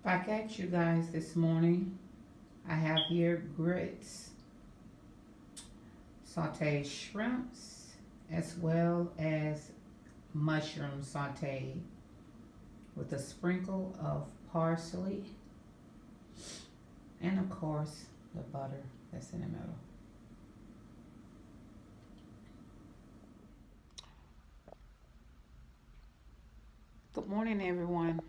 Back at you guys this morning. I have here grits, sauteed shrimps, as well as mushroom sauteed with a sprinkle of parsley and, of course, the butter that's in the middle. Good morning, everyone.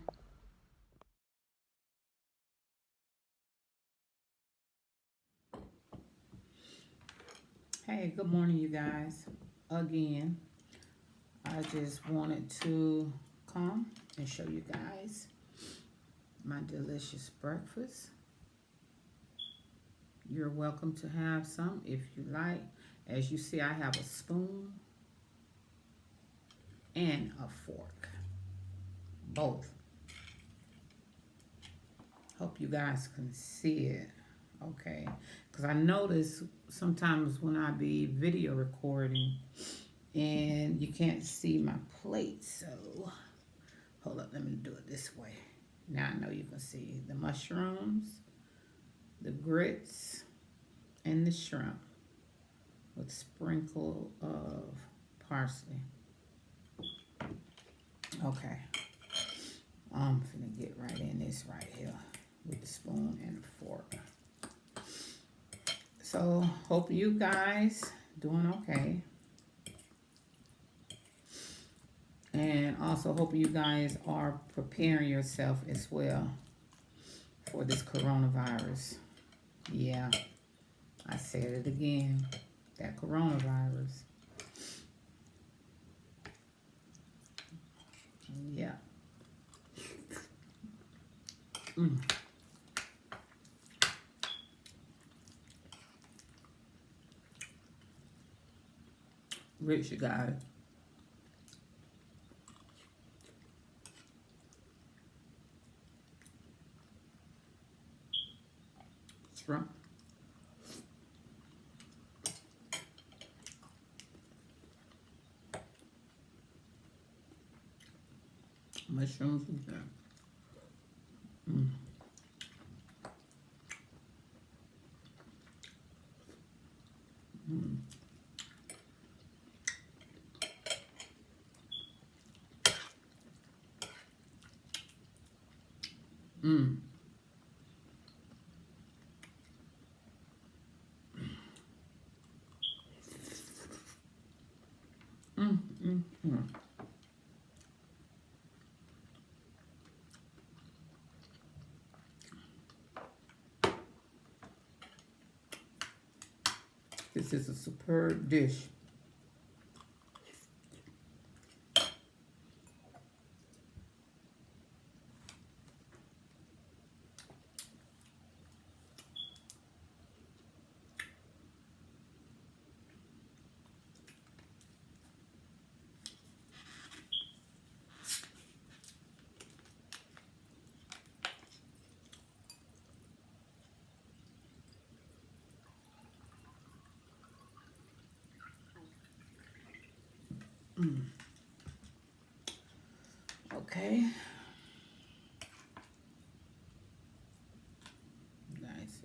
Hey, good morning, you guys. Again, I just wanted to come and show you guys my delicious breakfast. You're welcome to have some if you like. As you see, I have a spoon and a fork, both. Hope you guys can see it, okay? Because I notice sometimes when I be video recording and you can't see my plate, so hold up, let me do it this way. Now I know you can see the mushrooms, the grits, and the shrimp with sprinkle of parsley. Okay, I'm finna get right in this right here with the spoon and the fork. So, hope you guys doing okay. And also hope you guys are preparing yourself as well for this coronavirus. Yeah, I said it again, that coronavirus. Yeah. Rich, you guys. Shrimp. Mushrooms with that. Mm. Mm. Mm. Mm. Mm. Mm. This is a superb dish. Mm. Okay. Nice.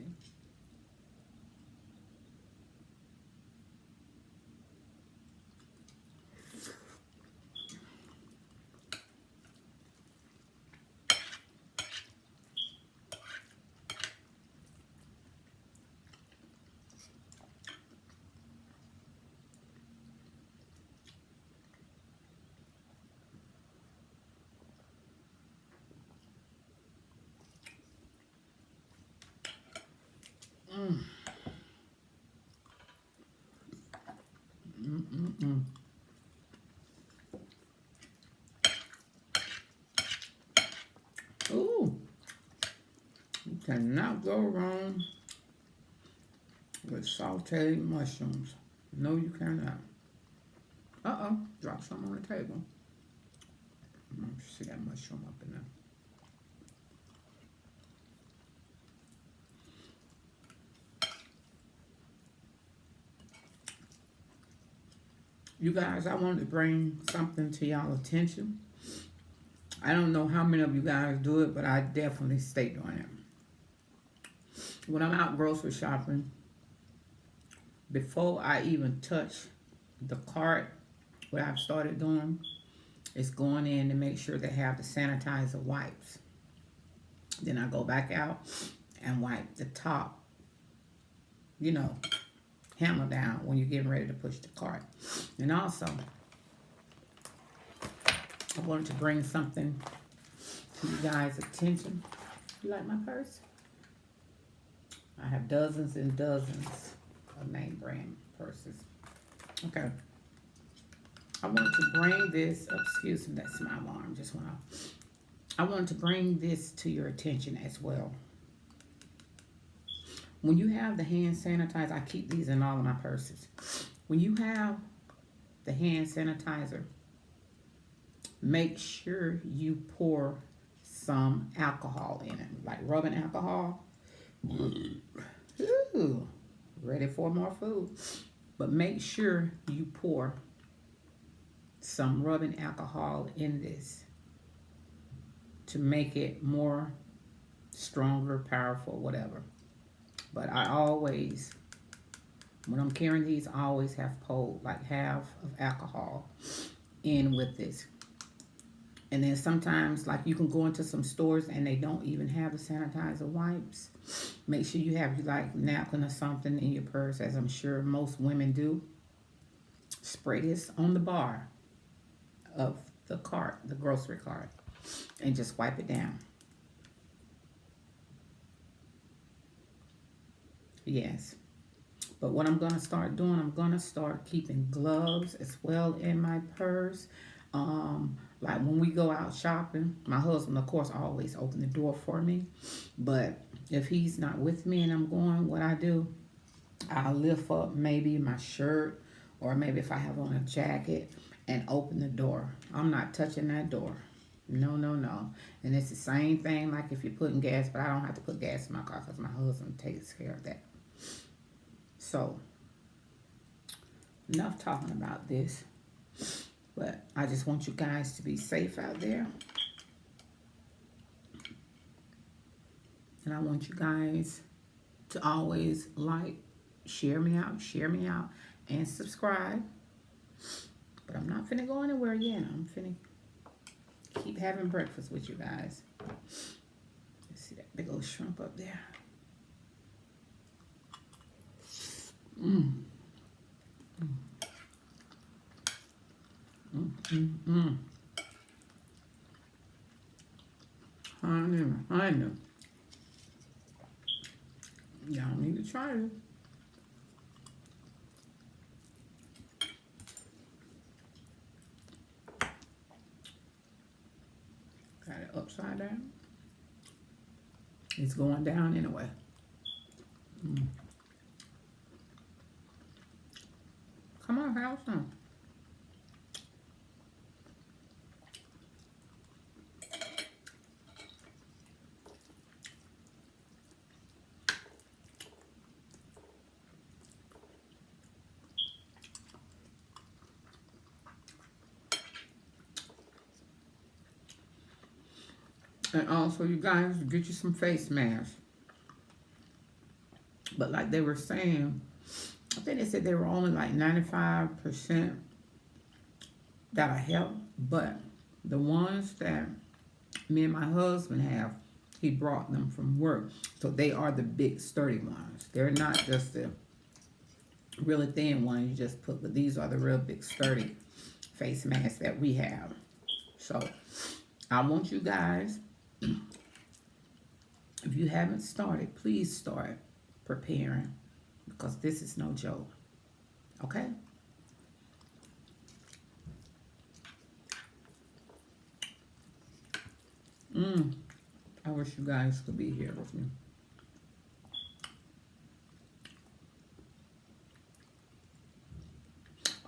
Mm. Mm. Mm. Mm. Ooh, you cannot go wrong with sauteed mushrooms. No, you cannot. Uh-oh, drop some on the table. See that mushroom up in there. You guys, I wanted to bring something to y'all attention. I don't know how many of you guys do it, but I definitely stay doing it. When I'm out grocery shopping, before I even touch the cart, what I've started doing is going in to make sure they have the sanitizer wipes. Then I go back out and wipe the top, you know, hammer down when you're getting ready to push the cart. And also, I wanted to bring something to you guys' attention. You like my purse? I have dozens and dozens of name brand purses. Okay. I wanted to bring this, excuse me, that's my alarm just went off. I wanted to bring this to your attention as well. When you have the hand sanitizer, I keep these in all of my purses. When you have the hand sanitizer, make sure you pour some alcohol in it, like rubbing alcohol. Ooh, ready for more food. But make sure you pour some rubbing alcohol in this to make it more stronger, powerful, whatever. But I always, when I'm carrying these, I always have poured like half of alcohol in with this. And then sometimes, like, you can go into some stores and they don't even have the sanitizer wipes. Make sure you have like napkin or something in your purse, as I'm sure most women do. Spray this on the bar of the cart, the grocery cart, and just wipe it down. Yes. But what I'm going to start doing, I'm going to start keeping gloves as well in my purse. Like when we go out shopping, my husband, of course, always open the door for me. But if he's not with me and I'm going, what I do, I'll lift up maybe my shirt, or maybe if I have on a jacket, and open the door. I'm not touching that door. No, no, no. And it's the same thing like if you're putting gas, but I don't have to put gas in my car because my husband takes care of that. So, enough talking about this. But I just want you guys to be safe out there. And I want you guys to always like, share me out, and subscribe. But I'm not finna go anywhere yet. I'm finna keep having breakfast with you guys. Let's see that big old shrimp up there. Mmm. Honey. Y'all need to try it. Got it upside down. It's going down anyway. Come on, have some. And also, you guys, get you some face masks. But like they were saying, I think they said they were only like 95% that'll help. But the ones that me and my husband have, he brought them from work. So they are the big sturdy ones. They're not just the really thin ones you just put, but these are the real big sturdy face masks that we have. So I want you guys, if you haven't started, please start preparing, because this is no joke. Okay? I wish you guys could be here with me.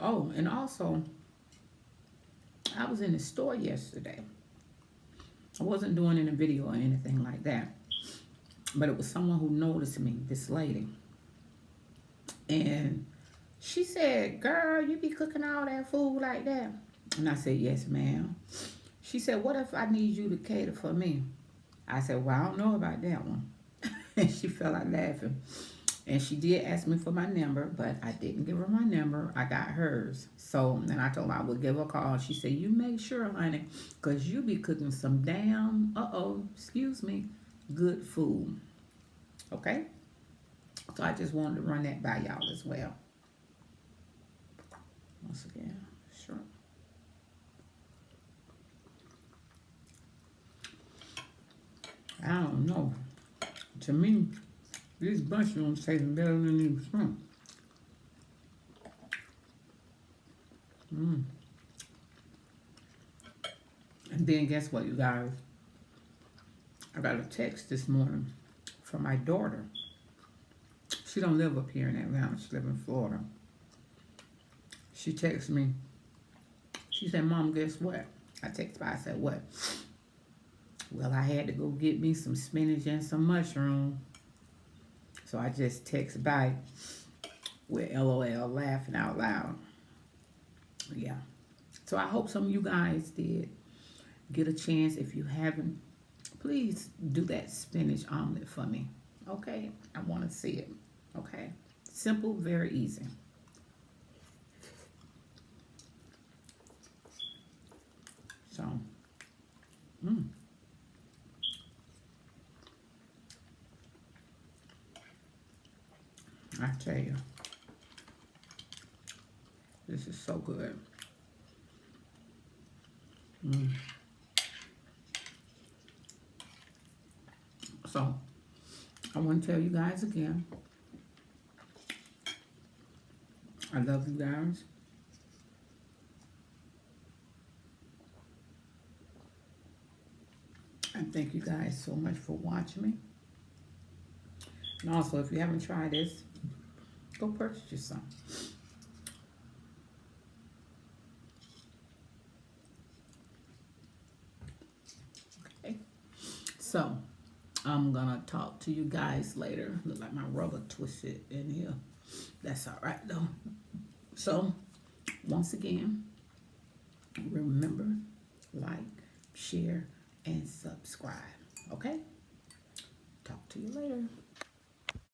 Oh, and also, I was in the store yesterday. I wasn't doing any video or anything like that. But it was someone who noticed me, this lady. And she said, "Girl, you be cooking all that food like that?" And I said, "Yes, ma'am." She said, what if I need you to cater for me? I said, well, I don't know about that one. And she fell out laughing. And she did ask me for my number, but I didn't give her my number. I got hers. So then I told her I would give her a call. She said, you make sure, honey, because you be cooking some damn, excuse me, good food. Okay? So I just wanted to run that by y'all as well. Once again, shrimp. I don't know. To me, these mushrooms taste better than these shrimp. Mm. And then guess what, you guys? I got a text this morning from my daughter. She don't live up here in Atlanta. She live in Florida. She texted me. She said, Mom, guess what? I texted her. I said, what? Well, I had to go get me some spinach and some mushroom. So I just text back with LOL, laughing out loud. Yeah. So I hope some of you guys did get a chance. If you haven't, please do that spinach omelet for me. Okay? I want to see it. Okay? Simple, very easy. So, I tell you, this is so good. So, I want to tell you guys again, I love you guys. And thank you guys so much for watching me. And also, if you haven't tried this, go purchase you some. Okay. So, I'm gonna talk to you guys later. Look like my rubber twisted in here. That's all right though. So, once again, remember, like, share, and subscribe. Okay? Talk to you later.